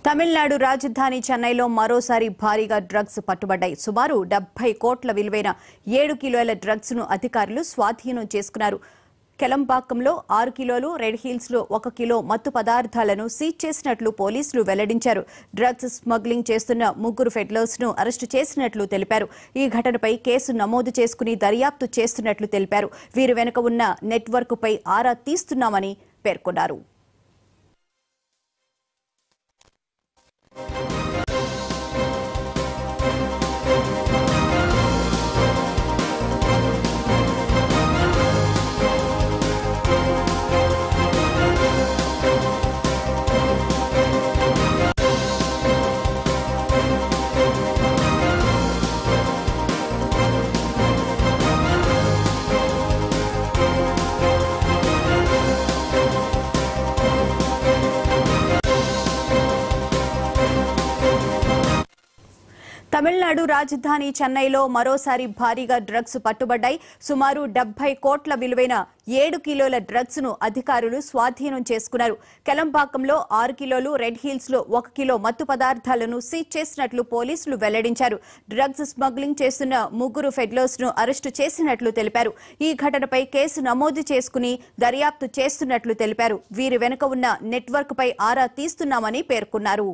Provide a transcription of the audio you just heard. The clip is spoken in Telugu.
తమిళనాడు రాజధాని చెన్నైలో మరోసారి భారీగా డ్రగ్స్ పట్టుబడ్డాయి. సుమారు 70 కోట్ల విలువైన 7 కిలోల డ్రగ్స్ ను అధికారులు స్వాధీనం చేసుకున్నారు. కెలంబాకంలో 6 కిలోలు, రెడ్ హిల్స్ లో 1 కిలో మత్తు పదార్థాలను సీజ్ చేసినట్లు పోలీసులు వెల్లడించారు. డ్రగ్స్ స్మగ్లింగ్ చేస్తున్న 3 ఫెడ్లర్స్ ను అరెస్టు చేసినట్లు తెలిపారు. ఈ ఘటనపై కేసు నమోదు చేసుకుని దర్యాప్తు చేస్తున్నట్లు తెలిపారు. వీరి వెనుక ఉన్న నెట్వర్క్ పై ఆరా తీస్తున్నామని పేర్కొన్నారు. తమిళనాడు రాజధాని చెన్నైలో మరోసారి భారీగా డ్రగ్స్ పట్టుబడ్డాయి. సుమారు 70 కోట్ల విలువైన 7 కిలోల డ్రగ్స్ ను అధికారులు స్వాధీనం చేసుకున్నారు. కెలంబాకంలో 6 కిలోలు, రెడ్ హిల్స్ లో 1 కిలో మత్తు పదార్థాలను సీజ్ చేసినట్లు పోలీసులు వెల్లడించారు. డ్రగ్స్ స్మగ్లింగ్ చేస్తున్న 3 ఫెడ్లర్స్ ను అరెస్టు చేసినట్లు తెలిపారు. ఈ ఘటనపై కేసు నమోదు చేసుకుని దర్యాప్తు చేస్తున్నట్లు తెలిపారు. వీరి వెనుక ఉన్న నెట్వర్క్ పై ఆరా తీస్తున్నామని పేర్కొన్నారు.